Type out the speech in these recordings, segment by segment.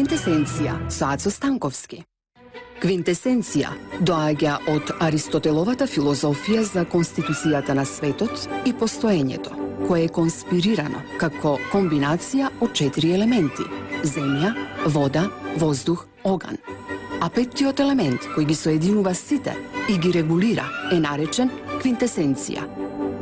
Квинтесенција со Ацо Станковски. Квинтесенција доаѓа од Аристотеловата филозофија за конституцијата на светот и постоењето, кое е конспирирано како комбинација од 4 елементи: земја, вода, воздух, оган. А петтиот елемент, кој ги соединува сите и ги регулира, е наречен квинтесенција.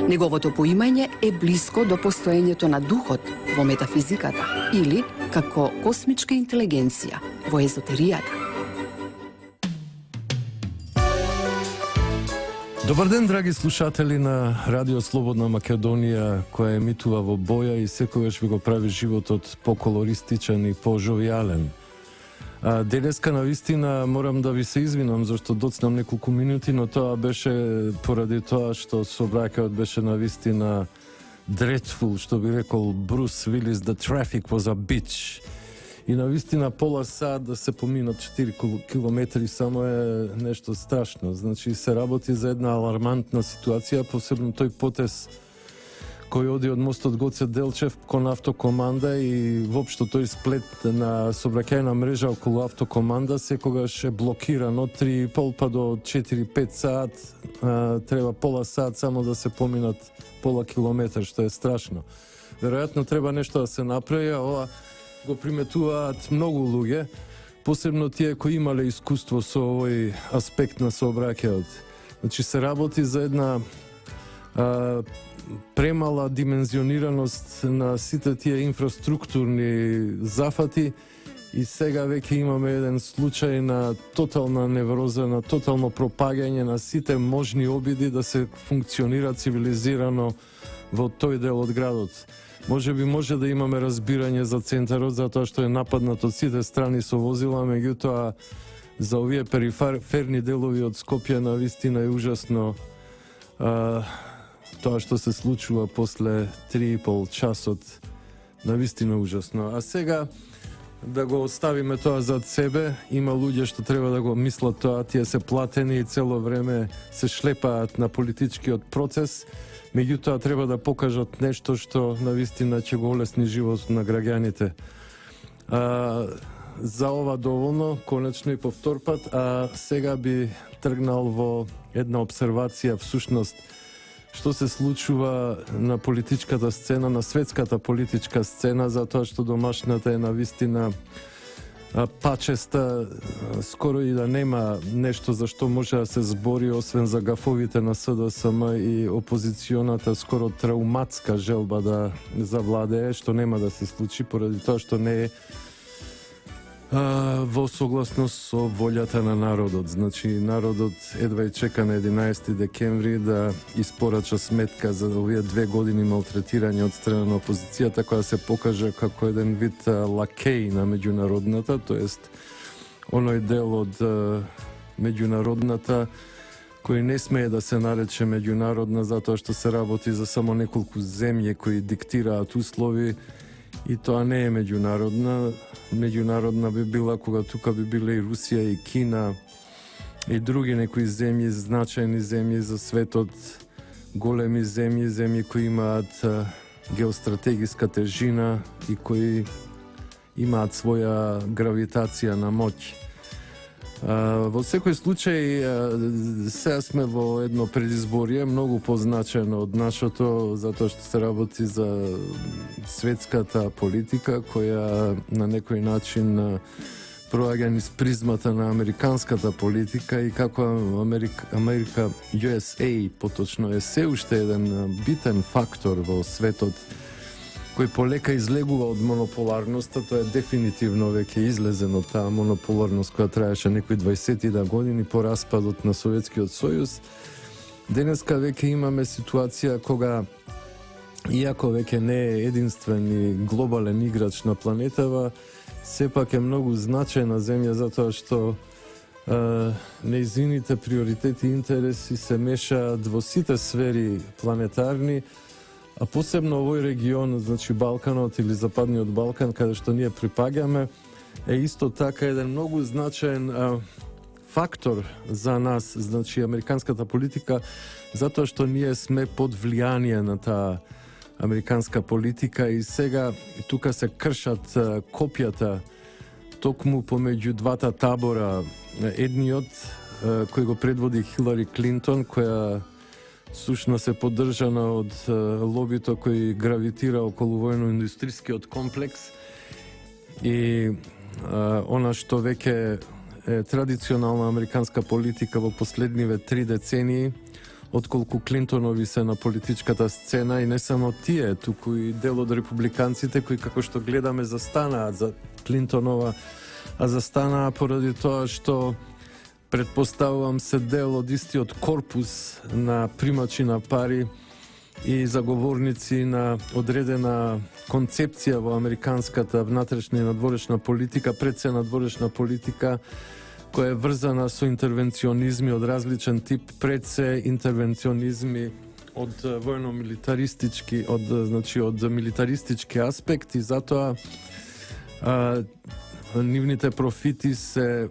Неговото поимање е блиско до постоењето на духот во метафизиката или како космичка интелигенција во езотеријата. Добар ден, драги слушатели на Радио Слободна Македонија, која емитува во боја и секогаш ви го прави животот поколористичен и пожовијален. Денеска навистина морам да ви се извинам зашто доцнам неколку минути, но тоа беше поради тоа што собраќајот беше навистина dreadful, што би рекол Брус Вилис, the traffic was a bitch. И навистина пола сат да се поминат 4 километри само е нешто страшно. Значи се работи за една алармантна ситуација, посебно тој потез кој оди од мостот Гоце Делчев кон автокоманда и воопшто тој сплет на сообраќајна мрежа околу автокоманда секогаш е блокиран од 3,5 па до 4-5 саат. Треба пола саат само да се поминат пола километар, што е страшно. Веројатно треба нешто да се направи, а ова го приметуваат многу луѓе, посебно тие кои имале искуство со овој аспект на сообраќајот. Значи се работи за една премала димензионираност на сите тие инфраструктурни зафати и сега веќе имаме еден случај на тотална невроза, на тотално пропагање на сите можни обиди да се функционира цивилизирано во тој дел од градот. Може да имаме разбирање за центарот, затоа што е нападнат од сите страни со возила, меѓутоа за овие периферни делови од Скопје навистина е ужасно тоа што се случува после 3,5 часот, навистина ужасно. А сега да го оставиме тоа зад себе, има луѓе што треба да го мислат тоа, тие се платени и цело време се шлепаат на политичкиот процес, меѓутоа треба да покажат нешто што навистина ќе го олесни животот на граѓаните. За ова доволно, конечно и повтор пат, а сега би тргнал во една обсервација всушност што се случува на политичката сцена, на светската политичка сцена, затоа што домашната е навистина пачеста, скоро и да нема нешто за што може да се збори, освен за гафовите на СДСМ и опозиционата скоро трауматска желба да завладее, што нема да се случи, поради тоа што не е во согласност со волјата на народот. Значи, народот едва и чека на 11 декември да испорача сметка за овие 2 години малтретирање од страна на опозицијата, која се покажа како еден вид лакеј на меѓународната, тоест оној дел од меѓународната кој не смее да се нарече меѓународна, затоа што се работи за само неколку земји кои диктираат услови. И тоа не е меѓународна. Меѓународна би била кога тука би биле и Русија и Кина и други некои земји, значајни земји за светот, големи земји кои имаат геостратегиска тежина и кои имаат своја гравитација на моќ. Во секој случај, сега сме во едно предизборие, многу позначено од нашото, затоа што се работи за светската политика, која на некој начин проаѓа низ призмата на американската политика и како Америка, USA, поточно е се уште еден битен фактор во светот, кој полека излегува од монополарноста. Тоа е дефинитивно веќе излезен од таа монополарност која траеше некои 20 години по распадот на Советскиот сојуз. Денеска веќе имаме ситуација кога, иако веќе не е единствен и глобален играч на планетава, сепак е многу значајна земја затоа што нејзините приоритети и интереси се мешаат во сите сфери планетарни, а посебно овој регион, значи Балканот или Западниот Балкан, каде што ние припаѓаме, е исто така еден многу значаен фактор за нас, значи американската политика, затоа што ние сме под влијание на таа американска политика и сега тука се кршат копјата токму помеѓу двата табора. Едниот кој го предводи Хилари Клинтон, која сушно се поддржана од лобито кој гравитира околу војно-индустријскиот комплекс и она што веќе е традиционална американска политика во последниве 3 децении, отколку Клинтонови се на политичката сцена, и не само тие, туку и дел од републиканците кои, како што гледаме, застанаат за Клинтонова, а застанаа поради тоа што, предпоставувам, се дел од истиот корпус на примачи на пари и заговорници на одредена концепција во американската внатрешна и надворешна политика, пред се надворешна политика, која е врзана со интервенционизми од различен тип, пред се интервенционизми од војно-милитаристички, од милитаристички аспекти, затоа нивните профити се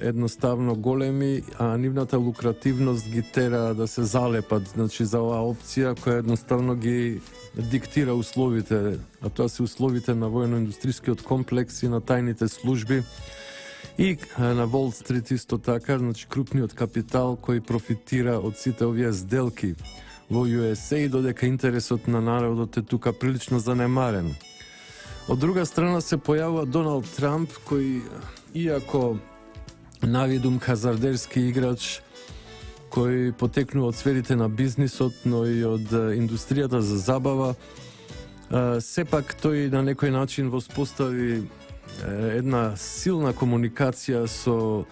едноставно големи, а нивната лукративност ги тера да се залепат, за оваа опција која едноставно ги диктира условите, а тоа се условите на војно-индустријскиот комплекс и на тајните служби. И на Wall Street исто така, крупниот капитал кој профитира од сите овие сделки во USA, додека интересот на народот е тука прилично занемарен. Од друга страна се појавува Доналд Трамп, кој, иако навидум хазардерски играч, кој потекнува од сферите на бизнисот, но и од индустријата за забава, сепак тој на некој начин воспостави една силна комуникација со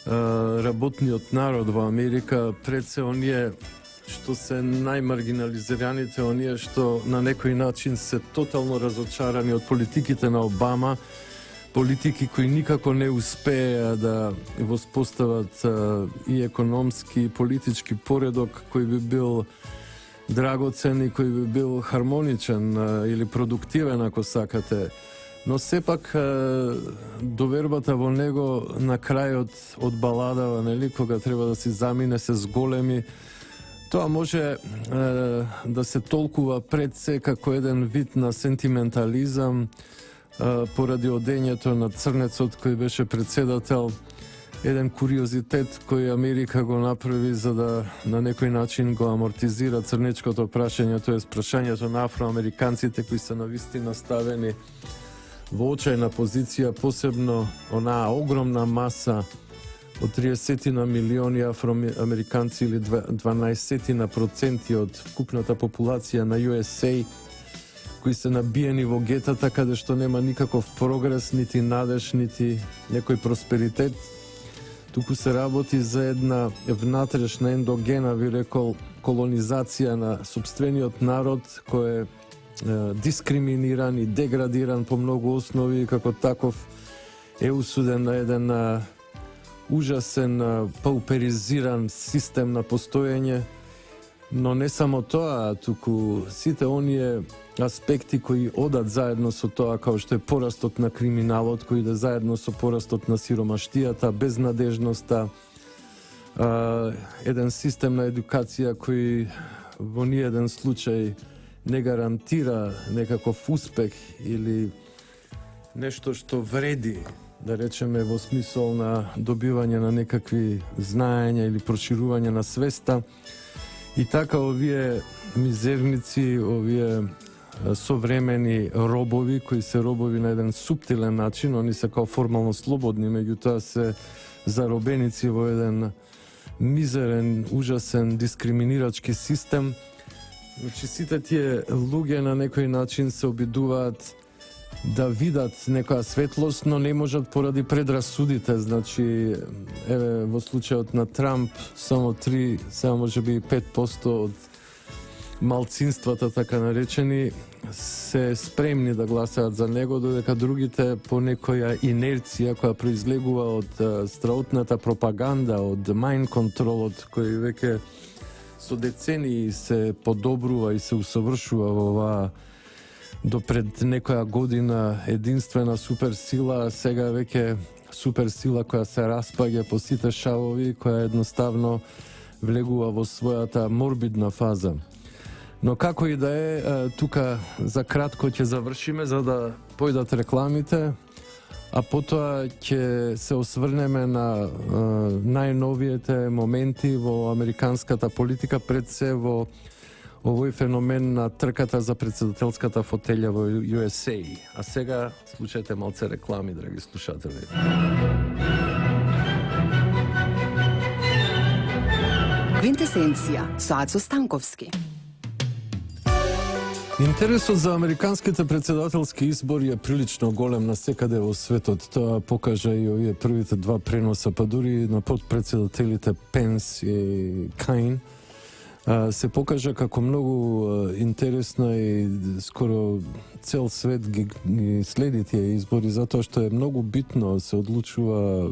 работниот народ во Америка, пред се оние што се најмаргинализираните, оние што на некој начин се тотално разочарани од политиките на Обама, политики кои никако не успеа да воспостават и економски и политички поредок кој би бил драгоцен и кој би бил хармоничен или продуктивен, ако сакате. Но сепак довербата во него на крајот од баладава, кога треба да си замине, се зголеми. Тоа може да се толкува пред се како еден вид на сентиментализам поради одењето на црнецот кој беше председател, еден куриозитет кој Америка го направи за да на некој начин го амортизира црнечкото прашање, тоа е прашањето на афроамериканците кои се навистина ставени во очајна позиција, посебно онаа огромна маса од 30 на милиони афроамериканци или 12% од вкупната популација на USA, кои се набиени во гетата, каде што нема никаков прогрес, нити надеж, нити некој просперитет. Туку се работи за една внатрешна ендогена, ви рекол, колонизација на собствениот народ, кој е дискриминиран и деградиран по многу основи, како таков е усуден на еден ужасен, пауперизиран систем на постоење. Но не само тоа, туку сите оние аспекти кои одат заедно со тоа, како што е порастот на криминалот, кои иде заедно со порастот на сиромаштијата, безнадежноста, еден систем на едукација кој во ниеден случај не гарантира некаков успех или нешто што вреди, да речеме, во смисол на добивање на некакви знаења или проширување на свеста. И така овие мизерници, овие современи робови, кои се робови на еден суптилен начин, они се као формално слободни, меѓутоа се заробеници во еден мизерен, ужасен, дискриминирачки систем. Сите тие луѓе на некој начин се обидуваат да видат некоја светлост, но не можат поради предрасудите. Еве, во случајот на Трамп, само 3, сега можеби 5% од малцинствата, така наречени, се спремни да гласаат за него, додека другите по некоја инерција која произлегува од страутната пропаганда, од мајнд контролот, кој веќе со децении се подобрува и се усовршува во оваа до пред некоја година единствена суперсила, а сега веќе суперсила која се распаѓа по сите шавови, која едноставно влегува во својата морбидна фаза. Но како и да е, тука за кратко ќе завршиме за да појдат рекламите, а потоа ќе се осврнеме на најновиите моменти во американската политика, пред се во овој феномен на трката за председателската фотелја во USA. А сега слушајте малце реклами, драги слушатели. Квинтесенција со Ацо Станковски. Интересот за американските председателски избори е прилично голем насекаде во светот. Тоа покажа и овие првите два преноса, па дури на подпредседателите Пенс и Каин се покажа како многу интересна и скоро цел свет ги следи тие избори, затоа што е многу битно се одлучува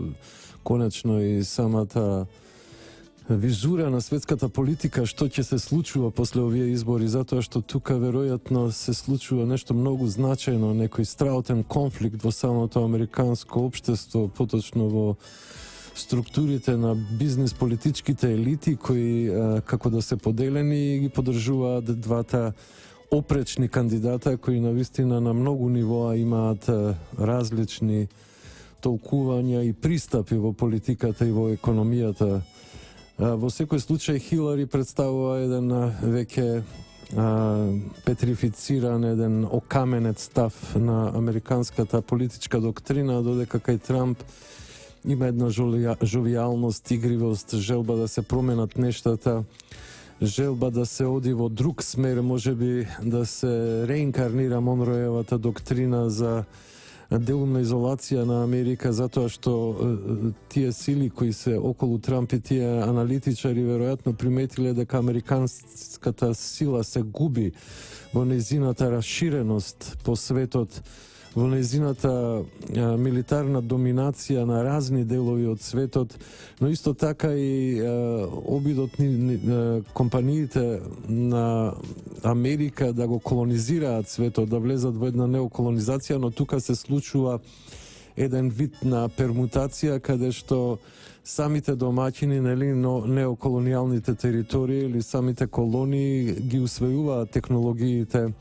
конечно и самата визура на светската политика, што ќе се случува после овие избори, затоа што тука веројатно се случува нешто многу значајно, некој страутен конфликт во самото американско општество, поточно во структурите на бизнес политичките елити кои како да се поделени и ги поддржуваат двата опречни кандидата кои навистина на многу нивоа имаат различни толкувања и пристапи во политиката и во економијата. Во секој случај Хилари представува еден веќе петрифициран, еден окаменет став на американската политичка доктрина, додека кај Трамп има една жовијалност, игривост, желба да се променат нештата, желба да се оди во друг смер, можеби да се реинкарнира Монроевата доктрина за делумна изолација на Америка, затоа што тие сили кои се околу Трамп и тие аналитичари веројатно приметиле дека американската сила се губи во нејзината расширеност по светот, во нејзината милитарна доминација на разни делови од светот, но исто така и обидот компаниите на Америка да го колонизираат светот, да влезат во една неоколонизација, но тука се случува еден вид на пермутација каде што самите домаќини, нели, неоколонијалните територии или самите колонии ги усвојуваат технологиите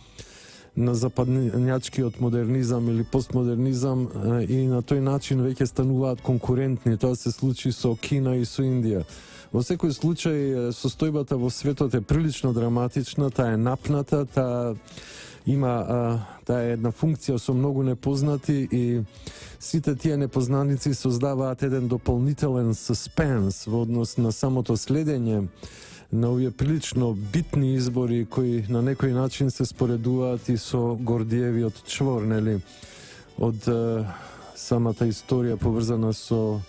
на западњачкиот модернизам или постмодернизам и на тој начин веќе стануваат конкурентни. Тоа се случи со Кина и со Индија. Во секој случај состојбата во светот е прилично драматична, таа е напната, таа е една функција со многу непознати и сите тие непознаници создаваат еден дополнителен суспенс во однос на самото следење на овие прилично битни избори кои на некој начин се споредуваат и со Гордиевиот чвор, нели, од самата историја поврзана со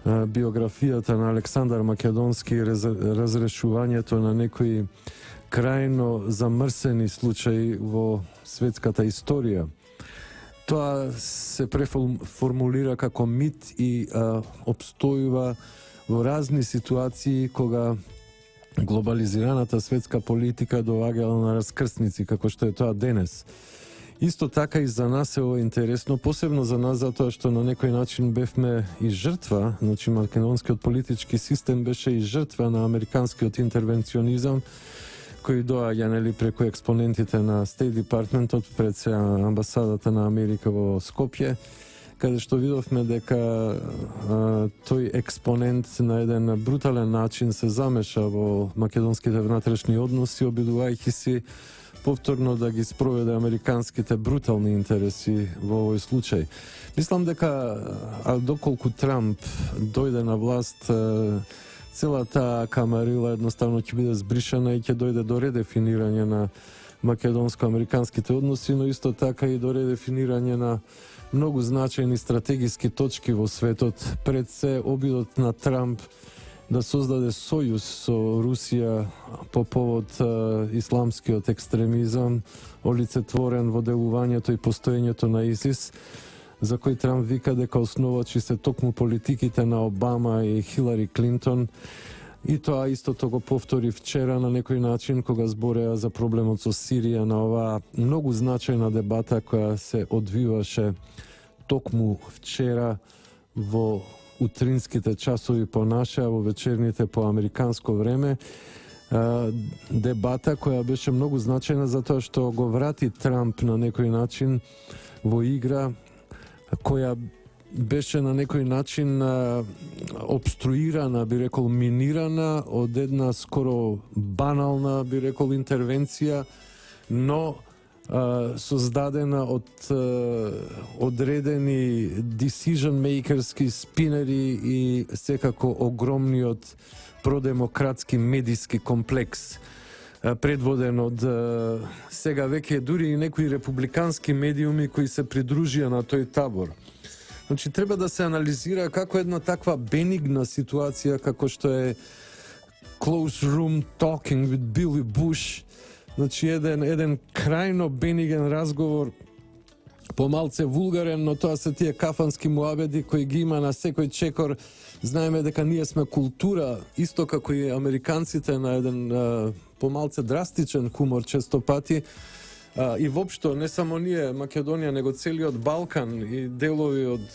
биографијата на Александар Македонски и разрешувањето на некои крајно замрсени случаи во светската историја. Тоа се преформулира како мит и обстојува во разни ситуации кога глобализираната светска политика доаѓала на раскрсници, како што е тоа денес. Исто така и за нас е ова интересно, посебно за нас затоа што на некој начин бевме и жртва, значи македонскиот политички систем беше и жртва на американскиот интервенционизам, кој доаѓа, нели, преку експонентите на State Departmentот пред се амбасадата на Америка во Скопје, каде што видовме дека тој експонент на еден брутален начин се замеша во македонските внатрешни односи, обидувајќи си повторно да ги спроведе американските брутални интереси во овој случај. Мислам дека доколку Трамп дојде на власт, целата камарила едноставно ќе биде збришана и ќе дојде до редефинирање на македонско-американските односи, но исто така и до редефинирање на многу значајни стратегиски точки во светот. Пред се обидот на Трамп да создаде сојуз со Русија по повод исламскиот екстремизам, олицетворен во делувањето и постоењето на ИСИС, за кој Трамп вика дека основачи се токму политиките на Обама и Хилари Клинтон. И тоа истото го повтори вчера на некој начин кога збореа за проблемот со Сирија на оваа многу значајна дебата која се одвиваше токму вчера во утринските часови по наше, а во вечерните по американско време. Дебата која беше многу значајна затоа што го врати Трамп на некој начин во игра која беше на некој начин обструирана, би рекол минирана од една скоро банална, би рекол, интервенција, но создадена од одредени decision makerски спинери и секако огромниот продемократски медиски комплекс, предводен од сега веќе дури и некои републикански медиуми кои се придружија на тој табор. Значи, треба да се анализира како една таква бенигна ситуација како што е Close Room Talking with Billy Bush, значи еден крајно бениген разговор, помалце вулгарен, но тоа се тие кафански муабеди кои ги има на секој чекор. Знаеме дека ние сме култура, исто како и американците, на еден помалце драстичен хумор често пати. И воопшто, не само ние, Македонија, него целиот Балкан и делови од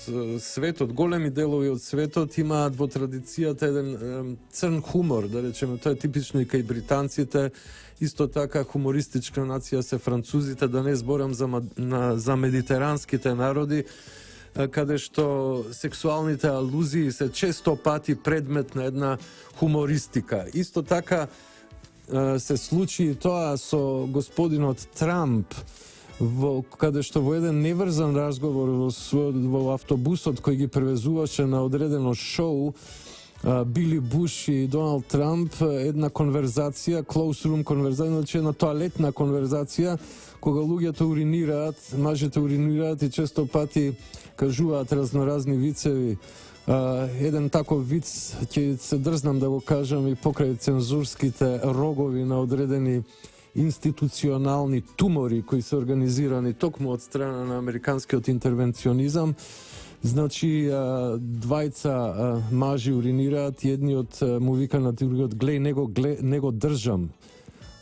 светот, големи делови од светот имаат во традицијата еден црн хумор, да речеме, тоа е типично и кај британците, исто така хумористичка нација се французите, да не зборам за медитеранските народи, каде што сексуалните алузии се често пати предмет на една хумористика. Исто така се случи тоа со господинот Трамп, каде што во еден неврзан разговор во автобусот кој ги превезуваше на одредено шоу, Били Буш и Доналд Трамп, една конверзација, close room конверзација, значи една тоалетна конверзација, кога луѓето уринираат, мажите уринираат и често пати кажуваат разноразни вицеви. Еден таков виц, ќе се дрзнам да го кажам и покрај цензурските рогови на одредени институционални тумори кои се организирани токму од страна на американскиот интервенционизам. Значи, двајца мажи уринираат и едниот му вика на другиот: глеј него држам.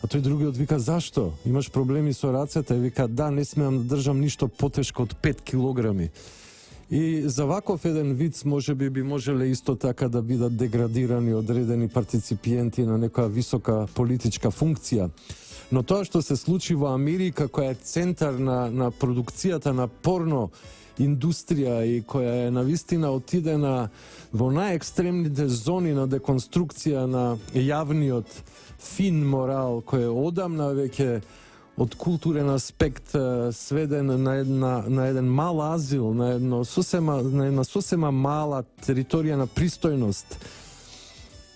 А тој другиот вика: зашто? Имаш проблеми со рацете? Вика: да, не смеам да држам ништо потешко од 5 килограми. И за ваков еден виц би можеле исто така да бидат деградирани одредени партиципиенти на некоја висока политичка функција. Но тоа што се случи во Америка, која е центар на продукцијата на порно индустрија и која е навистина отидена во најекстремните зони на деконструкција на јавниот фин морал, кој е одамна веќе од културен аспект сведен на еден мал азил, на една сосема мала територија на пристојност,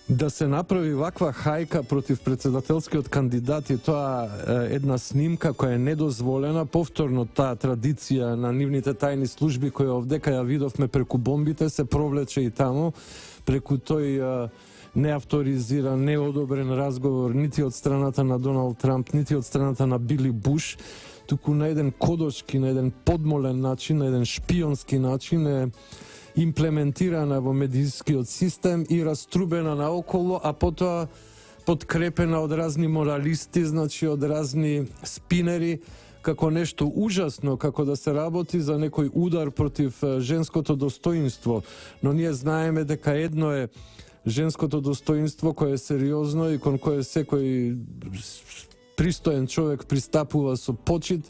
да се направи ваква хајка против председателскиот кандидат, и тоа една снимка која е недозволена, повторно таа традиција на нивните тајни служби која овдека ја видовме преку бомбите се провлече и таму, преку тој неавторизиран, неодобрен разговор нити од страната на Доналд Трамп, нити од страната на Били Буш, туку на еден кодошки, на еден подмолен начин, на еден шпионски начин е имплементирана во медискиот систем и раструбена наоколу, а потоа подкрепена од разни моралисти, значи од разни спинери, како нешто ужасно, како да се работи за некој удар против женското достоинство. Но ние знаеме дека едно е женското достоинство кое е сериозно и кон кое секој пристоен човек пристапува со почит,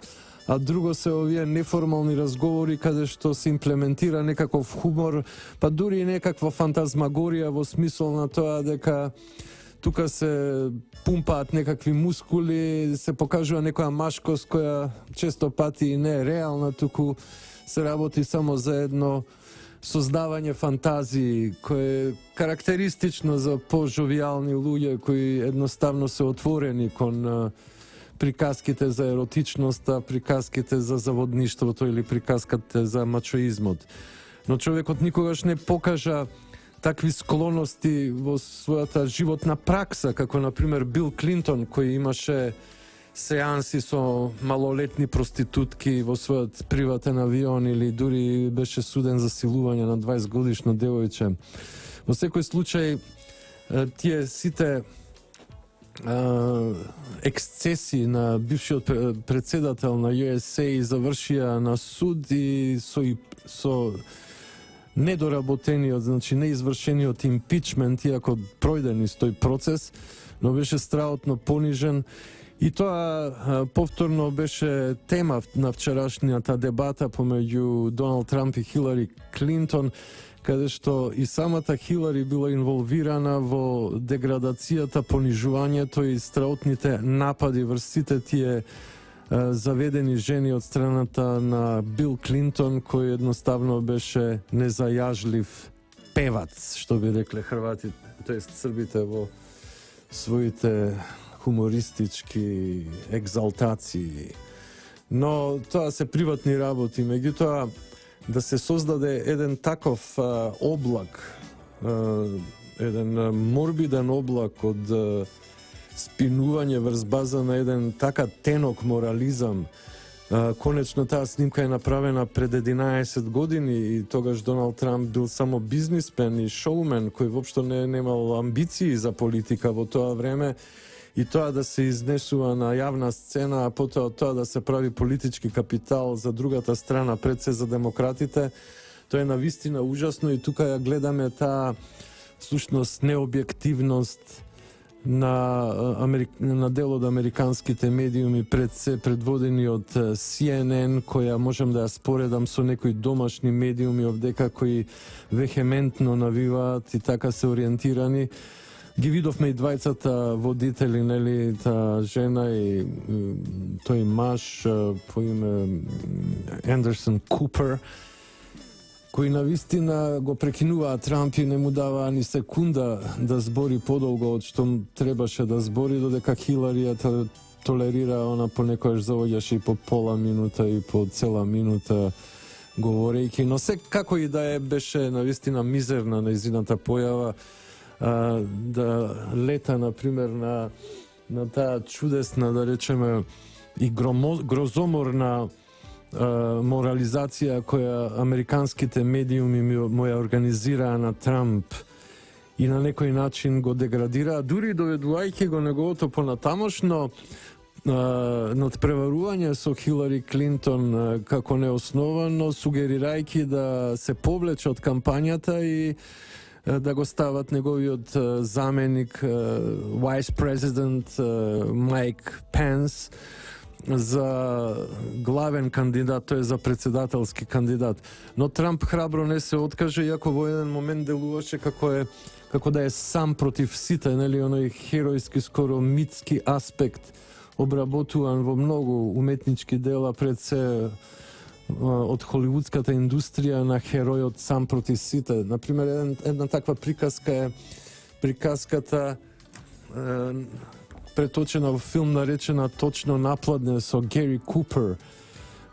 а друго се овие неформални разговори каде што се имплементира некаков хумор, па дури и некаква фантазмагорија во смисол на тоа дека тука се пумпаат некакви мускули, се покажува некоја машкост која често пати не е реална, туку се работи само за едно создавање фантазии, кое е карактеристично за пожовијални луѓе кои едноставно се отворени кон приказките за еротичноста, приказките за заводништвото или приказките за мачоизмот. Но човекот никогаш не покажа такви склоности во својата животна пракса, како например Бил Клинтон, кој имаше сеанси со малолетни проститутки во својот приватен авион, или дури беше суден за силување на 20 годишно девојче. Во секој случај, тие сите ексцеси на бившиот председател на USA завршија на суд и со недоработениот, значи неизвршениот импичмент, иако пројден из тој процес, но беше страотно понижен И тоа повторно беше тема на вчерашнината дебата помеѓу Доналд Трамп и Хилари Клинтон, каде што и самата Хилари била инволвирана во деградацијата, понижувањето и страотните напади врз сите тие заведени жени од страната на Бил Клинтон, кој едноставно беше незајажлив певац, што би рекле хрвати, тоест србите во своите хумористички екзалтации. Но тоа се приватни работи, меѓутоа да се создаде еден таков облак, еден морбиден облак од спинување врз база на еден така тенок морализам. Конечно таа снимка е направена пред 11 години и тогаш Доналд Трамп бил само бизнисмен и шоумен кој воопшто не немал амбиции за политика во тоа време, и тоа да се изнесува на јавна сцена, а потоа тоа да се прави политички капитал за другата страна, пред се за демократите, тоа е навистина ужасно и тука ја гледаме таа всушност необјективност на дел од американските медиуми, пред се предводени од CNN, која можем да ја споредам со некои домашни медиуми овдека кои вехементно навиваат и така се ориентирани. Ги видовме и двајцата водители, нели, таа жена и тој маж по име Андерсон Купер, кои навистина го прекинуваа Трамп и не му даваа ни секунда да збори подолго од што требаше да збори, додека Хиларија толерира, она понекогаш завоѓаше и по пола минута и по цела минута говорејќи, но се како и да е, беше навистина мизерна нејзината појава, да лета, например, на таа чудесна, да речеме, и грозоморна морализација која американските медиуми му ја организираа на Трамп и на некој начин го деградираа, дури доведувајќи го неговото понатамошно надпреварување со Хилари Клинтон како неосновано, сугерирајќи да се повлече од кампањата и да го стават неговиот заменик, Vice President Майк Пенс, за главен кандидат, тој за председателски кандидат. Но Трамп храбро не се откаже, иако во еден момент делуваше како да е сам против сите, нели, оној херојски, скоро митски аспект обработуван во многу уметнички дела, пред се од холивудската индустрија, на херојот сам против сите. Например, една таква приказка е приказката преточена во филм наречена Точно напладне, со Гери Купер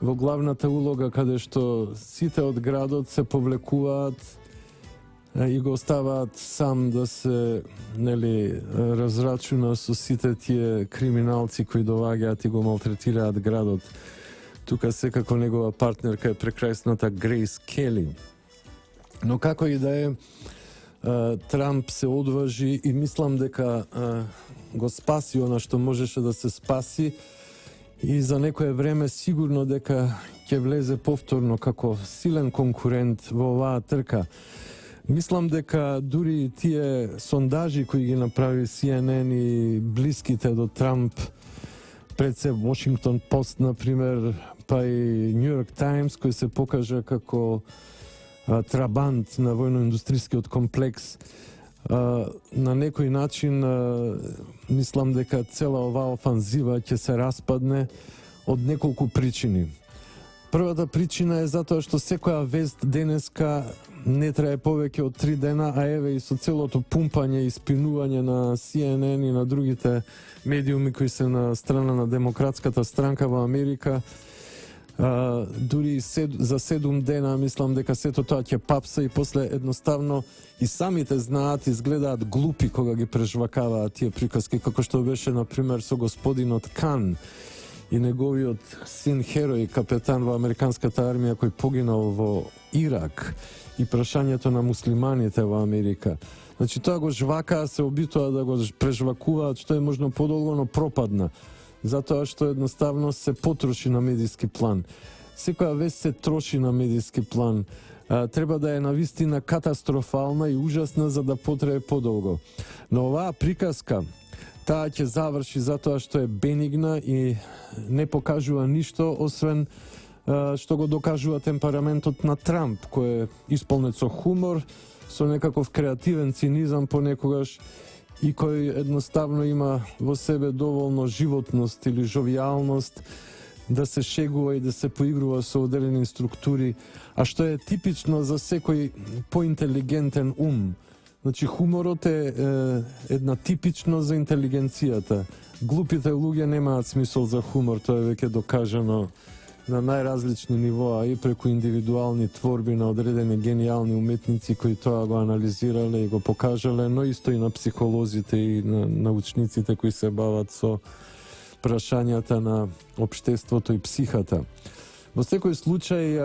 во главната улога, каде што сите од градот се повлекуваат и го оставаат сам да се, нели, разрачуна со сите тие криминалци кои доваѓаат и го малтретираат градот. Тука секако негова партнерка е прекрасната Грейс Кели. Но како и да е, Трамп се одважи и мислам дека го спаси она што можеше да се спаси и за некое време сигурно дека ќе влезе повторно како силен конкурент во оваа трка. Мислам дека дури тие сондажи кои ги направи CNN и блиските до Трамп, пред се Washington Post, например, па и New York Times, кој се покажа како трабант на војно-индустријскиот комплекс, на некој начин мислам дека цела оваа офанзива ќе се распадне од неколку причини. Првата причина е затоа што секоја вест денеска не трае повеќе од 3 дена, а еве и со целото пумпање и спинување на CNN и на другите медиуми кои се на страна на Демократската странка во Америка, дури за 7 дена мислам дека сето тоа ќе папса и после едноставно и самите знаат, изгледаат глупи кога ги прежвакаваат тие приказки, како што беше например со господинот Кан и неговиот син херој, капетан во американската армија кој погинал во Ирак, и прашањето на муслиманите во Америка. Значи тоа го жвакаа, се обитува да го прежвакуваат што е можно подолго, но пропадна. Затоа што едноставно се потроши на медиски план. Секоја вест се троши на медиски план. Треба да е навистина катастрофална и ужасна за да потрае подолго. Но оваа приказка таа ќе заврши затоа што е бенигна и не покажува ништо, освен што го докажува темпераментот на Трамп, кој е исполнет со хумор, со некаков креативен цинизам понекогаш и кој едноставно има во себе доволно животност или жовијалност да се шегува и да се поигрува со одредени структури, а што е типично за секој поинтелигентен ум. Значи, хуморот е една типично за интелигенцијата. Глупите луѓе немаат смисол за хумор, тоа е веќе докажано на најразлични нивоа и преку индивидуални творби на одредени гениални уметници кои тоа го анализирале и го покажале, но исто и на психолозите и на научниците кои се бават со прашањата на општеството и психата. Во секој случај,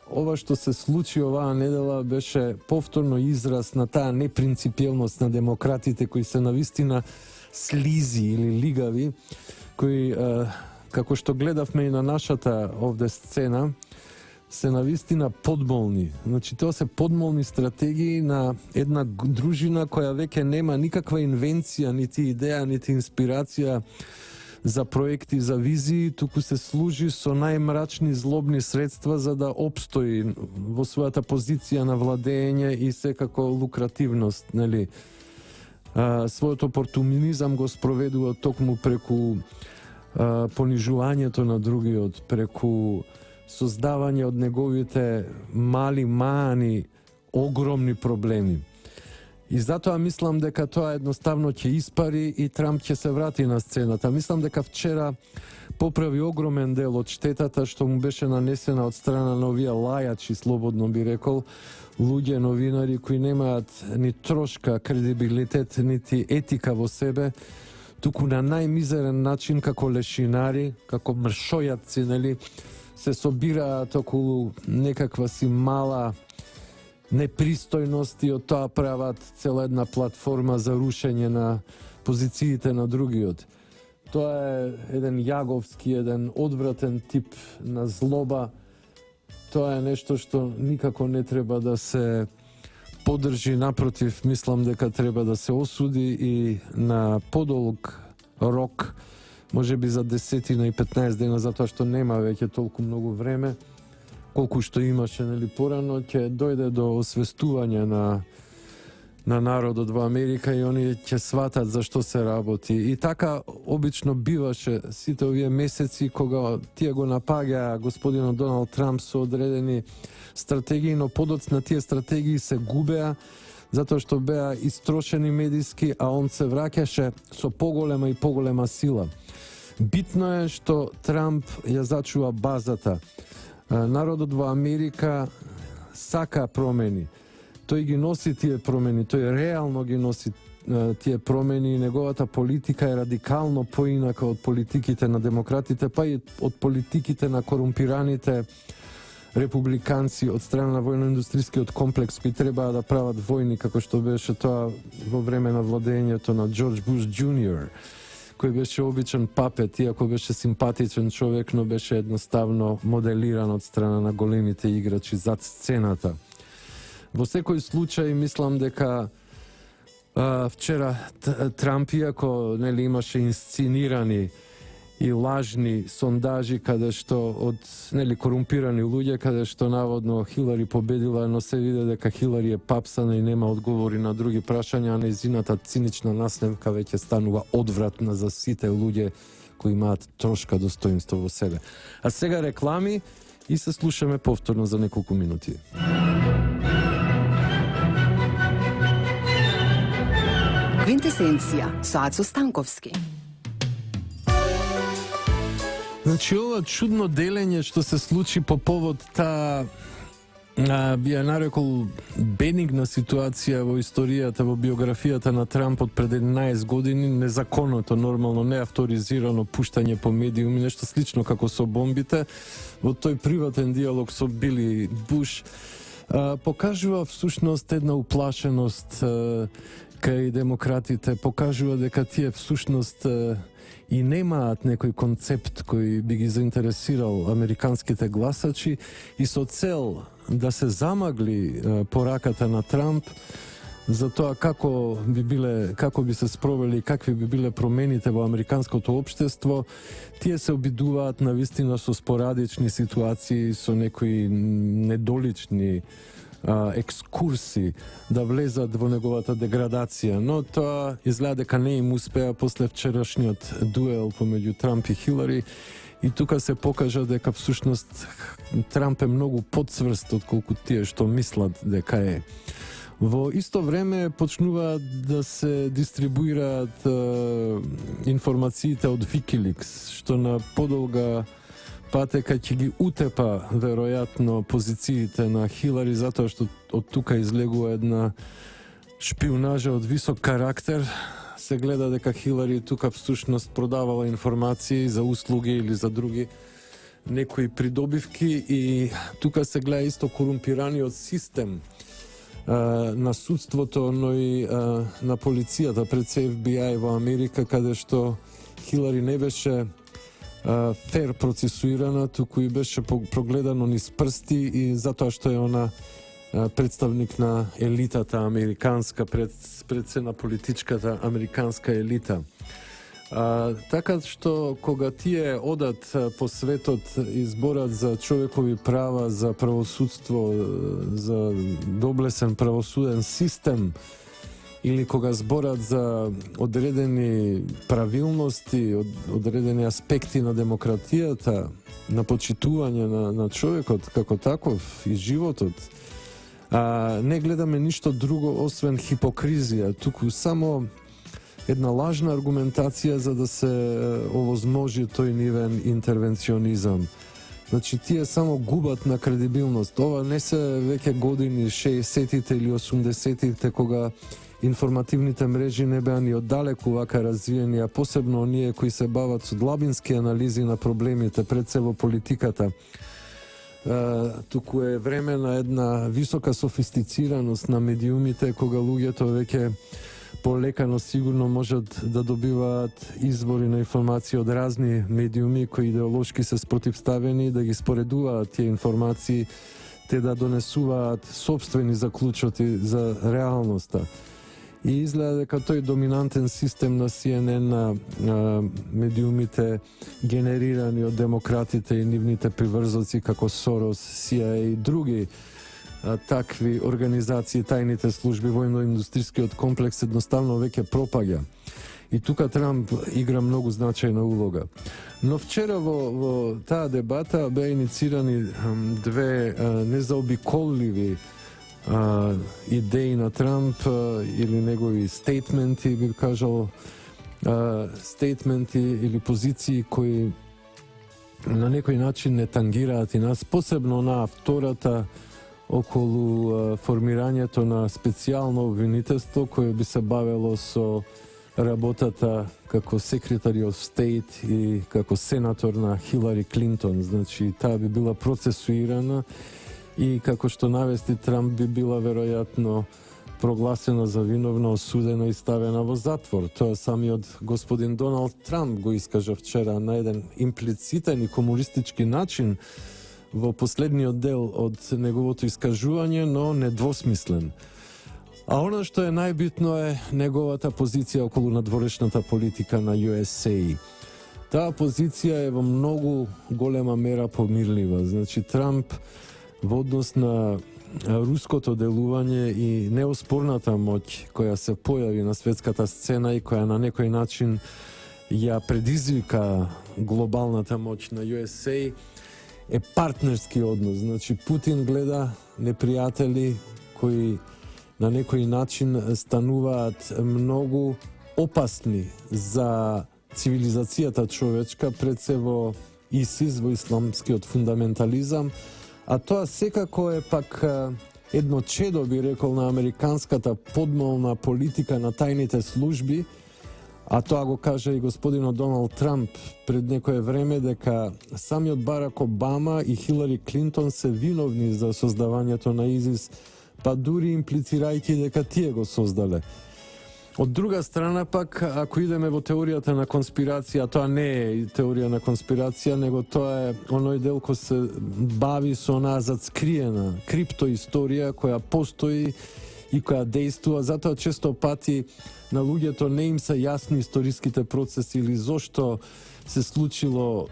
ова што се случи оваа недела беше повторно израз на таа непринципиелност на демократите кои се навистина слизи или лигави, кои како што гледавме и на нашата овде сцена, се навистина подмолни. Значи, тоа се подмолни стратегии на една дружина која веќе нема никаква инвенција, нити идеја, нити инспирација за проекти, за визии, туку се служи со најмрачни злобни средства за да обстои во својата позиција на владење и секако лукративност, нели? Својот опортунизам го спроведува токму преку понижувањето на другиот, преку создавање од неговите мали маани огромни проблеми. И затоа мислам дека тоа едноставно ќе испари и Трамп ќе се врати на сцената. Мислам дека вчера поправи огромен дел од штетата што му беше нанесена од страна на овие лајачи, слободно би рекол, луѓе, новинари кои немаат ни трошка кредибилитет, нити етика во себе, туку на најмизерен начин, како лешинари, како мршојаци, нели, се собираат околу некаква си мала непристојност и од тоа прават цела една платформа за рушење на позициите на другиот. Тоа е еден јаговски, еден одвратен тип на злоба. Тоа е нешто што никако не треба да се поддржи, напротив, мислам дека треба да се осуди и на подолг рок, може би за 10 и 15 дена, затоа што нема веќе толку многу време, колку што имаше, нели, порано, ќе дојде до освестување на народот во Америка и они ќе сватат за што се работи. И така обично биваше сите овие месеци кога тие го напаѓаа господинот Доналд Трамп со одредени стратегии, но подоцна тие стратегии се губеа затоа што беа истрошени медиски, а он се враќаше со поголема и поголема сила. Битно е што Трамп ја зачува базата. Народот во Америка сака промени. Тој ги носи тие промени, тој реално ги носи тие промени и неговата политика е радикално поинака од политиките на демократите, па и од политиките на корумпираните републиканци од страна на војно-индустријскиот комплекс кои требаа да прават војни, како што беше тоа во време на владењето на Джордж Буш Џуниор, кој беше обичен папет, иако беше симпатичен човек, но беше едноставно моделиран од страна на големите играчи зад сцената. Во секој случај, мислам дека вчера Трамп, иако нели имаше инсценирани и лажни сондажи каде што од нели корумпирани луѓе, каде што наводно Хилари победила, но се виде дека Хилари е папсана и нема одговори на други прашања, а нејзината цинична наснемка веќе станува одвратна за сите луѓе кои имаат трошка достоинство во себе. А сега реклами и се слушаме повторно за неколку минути. Квинтесенција со Ацо Станковски. Значи, ова чудно делење што се случи по повод таа би ја нарекол бенигна ситуација во историјата, во биографијата на Трамп од пред 11 години, незаконното, нормално, неавторизирано пуштање по медиуми, нешто слично како со бомбите, во тој приватен диалог со Били Буш, покажува всушност една уплашеност кај демократите, покажува дека тие всушност и немаат некој концепт кој би ги заинтересирал американските гласачи и со цел да се замагли пораката на Трамп, за тоа како би се спровели, какви би биле промените во американското општество, тие се обидуваат на вистина со спорадични ситуации, со некои недолични екскурси да влезат во неговата деградација, но тоа изгледа дека не им успеа после вчерашниот дуел помеѓу Трамп и Хилари, и тука се покажа дека всушност Трамп е многу подсврст отколку тие што мислат дека е. Во исто време почнуваат да се дистрибуираат информациите од Wikileaks, што на подолга патека ќе ги утепа веројатно позициите на Хилари, затоа што од тука излегува една шпионажа од висок карактер. Се гледа дека Хилари тука всушност продавала информации за услуги или за други некои придобивки, и тука се гледа исто корумпираниот систем на судството, но и на полицијата пред FBI во Америка, каде што Хилари не беше фер процесуирана, туку и беше прогледано низ прсти, и затоа што е она представник на елитата американска, пред се на политичката американска елита. Така што кога тие одат по светот и зборат за човекови права, за правосудство, за доблесен правосуден систем, или кога зборат за одредени правилности, одредени аспекти на демократијата, на почитување на човекот како таков и животот, не гледаме ништо друго освен хипокризија, туку само една лажна аргументација за да се овозможи тој нивен интервенционизам. Значи, тие само губат на кредибилност. Ова не се веќе години 60-тите или 80-тите, кога информативните мрежи не беа ни оддалеку вака развиени, а посебно оние кои се бават со длабински анализи на проблемите, пред се во политиката. Туку е време на една висока софистицираност на медиумите, кога луѓето веќе полека, сигурно можат да добиваат извори на информации од разни медиуми кои идеолошки се спротивставени, да ги споредуваат тие информации, те да донесуваат собствени заклучоти за реалноста. И изгледа дека тој доминантен систем на CNN, на медиумите генерирани од демократите и нивните приврзоци како Сорос, CIA и други такви организации, тајните служби, војно-индустрискиот комплекс едноставно веќе пропаѓа. И тука Трамп игра многу значајна улога. Но вчера во таа дебата беа иницирани две незаобиколливи идеи на Трамп, или негови стейтменти, би кажал, стейтменти или позиции кои на некој начин не тангираат и нас, посебно на втората околу формирањето на специјално обвинителство кое би се бавело со работата како Secretary of State и како сенатор на Хилари Клинтон. Значи, таа би била процесуирана и, како што навести Трамп, би била веројатно прогласена за виновна, осудена и ставена во затвор. Тоа самиот господин Доналд Трамп го искажа вчера на еден имплицитен и комунистички начин во последниот дел од неговото искажување, но недвосмислен. А она што е најбитно е неговата позиција околу надворешната политика на USA. Таа позиција е во многу голема мера помирлива. Значи, Трамп во однос на руското делување и неоспорната моќ која се појави на светската сцена и која на некој начин ја предизвика глобалната моќ на USA, е партнерски однос. Значи, Путин гледа непријатели кои на некој начин стануваат многу опасни за цивилизацијата човечка, пред се во ИСИС, во исламскиот фундаментализам, а тоа секако е пак едно чедо, би рекол, на американската подмолна политика на тајните служби, а тоа го кажа и господинот Доналд Трамп пред некое време, дека самиот Барак Обама и Хилари Клинтон се виновни за создавањето на ИСИС, па дури имплицирајќи дека тие го создале. Од друга страна пак, ако идеме во теоријата на конспирација, тоа не е теорија на конспирација, него тоа е оној дел кој се бави со онаа зацкриена криптоисторија која постои и која действува, затоа често пати на луѓето не им се јасни историските процеси или зошто се случило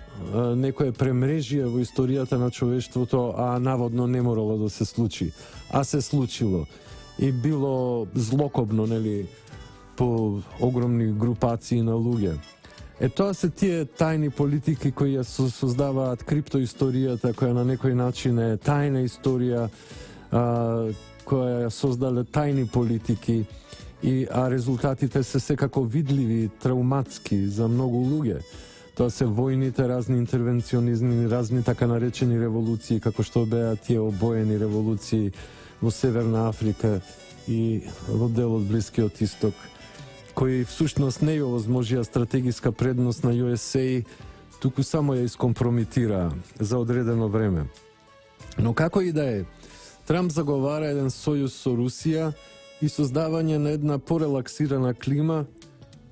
некое премрежие во историјата на човештвото, а наводно не морало да се случи. А се случило. И било злокобно, нели, по огромни групации на луѓе. Тоа се тие тајни политики кои ја создаваат криптоисторијата, која на некој начин е тајна историја, која ја создале тајни политики, а резултатите се секако видливи, травматски за многу луѓе. Тоа се војните, разни интервенционизми, разни така наречени револуции, како што беа тие обоени револуции во Северна Африка и во дел од Блискиот Исток, кои всушност не ја овозможија стратегиска предност на USA, туку само ја искомпромитираа за одредено време. Но како и да е, Трамп заговара еден сојуз со Русија и создавање на една порелаксирана клима,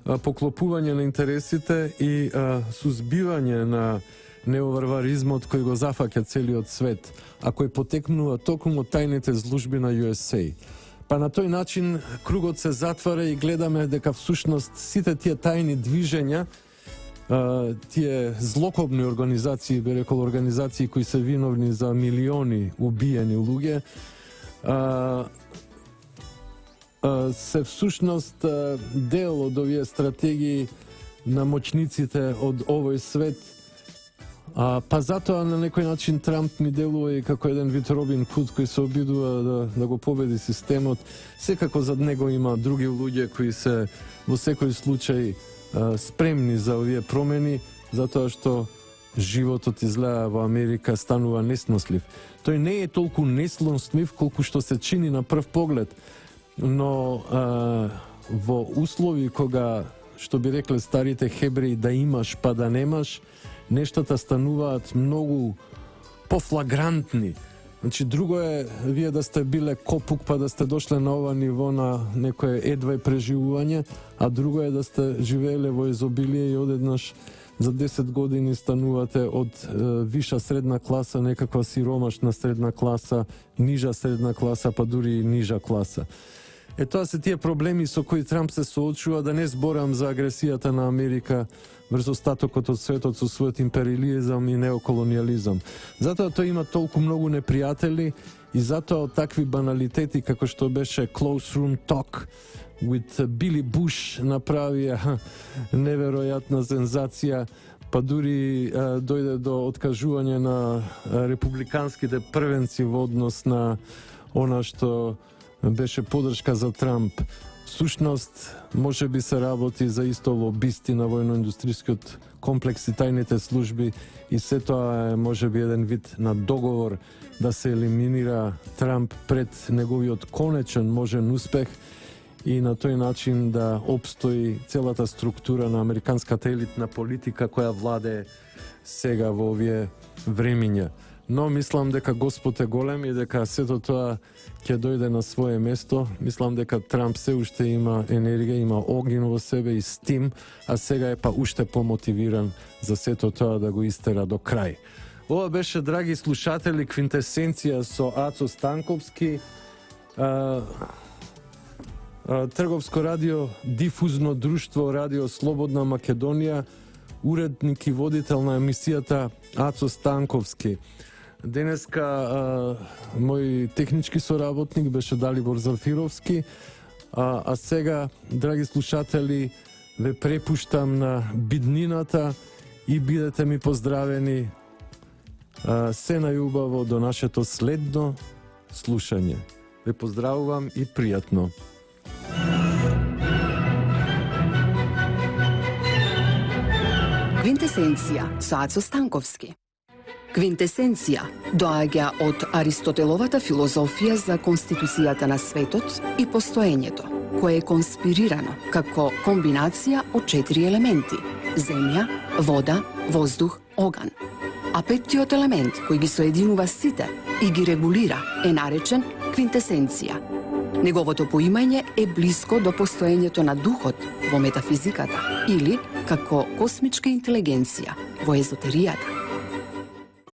поклопување на интересите и сузбивање на неоварваризмот кој го зафаќа целиот свет, а кој потекнува токму од тајните служби на USA. Па на тој начин кругот се затвара и гледаме дека всушност сите тие тајни движења, тие злокобни организации, би рекол организации кои се виновни за милиони убиени луѓе, се всушност дел од овие стратегии на моќниците од овој свет. Па затоа на некој начин Трамп ми делува и како еден вид Робин Худ кој се обидува да го победи системот. Секако зад него има други луѓе кои се во секој случај спремни за овие промени, затоа што животот изгледа во Америка станува неснослив. Тој не е толку неснослив колку што се чини на прв поглед, но во услови кога, што би рекле старите хебреи, да имаш па да немаш, нештата стануваат многу пофлагрантни. Значи, друго е вие да сте биле копук па да сте дошле на ова ниво на некое едвај преживување, а друго е да сте живееле во изобилие и одеднаш за 10 години станувате од виша средна класа, некаква сиромашна средна класа, нижа средна класа, па дури и нижа класа. Тоа се тие проблеми со кои Трамп се соочува, да не зборам за агресијата на Америка врз остатокот од светот со својот империализам и неоколониализам. Затоа тој има толку многу непријатели и затоа од такви баналитети како што беше Close Room Talk with Billy Bush направија неверојатна сензација, па дури дојде до откажување на републиканските првенци во однос на она што беше поддршка за Трамп. Всушност, може би се работи за исто лобисти на војно-индустријскиот комплекс и тајните служби и се тоа е може би еден вид на договор да се елиминира Трамп пред неговиот конечен можен успех и на тој начин да обстои целата структура на американската елитна политика која владее сега во овие времиња. Но мислам дека Господ е голем и дека сето тоа ќе дојде на свое место. Мислам дека Трамп се уште има енергија, има огин во себе и стим, а сега е па уште помотивиран за сето тоа да го истера до крај. Ова беше, драги слушатели, квинтесенција со Ацо Станковски, Трговско радио, дифузно друштво Радио Слободна Македонија, уредник и водител на емисијата Ацо Станковски. Денеска мој технички соработник беше Далибор Зафировски, а сега, драги слушатели, ве препуштам на биднината и бидете ми поздравени. Се најубаво до нашето следно слушање. Ве поздравувам и пријатно. Квинтесенција со Ацо Станковски. Квинтесенција доаѓа од Аристотеловата филозофија за конституцијата на светот и постоењето, кое е конспирирано како комбинација од 4 елементи – земја, вода, воздух, оган. А петтиот елемент, кој ги соединува сите и ги регулира, е наречен квинтесенција. Неговото поимање е блиско до постоењето на духот во метафизиката или како космичка интелигенција во езотеријата.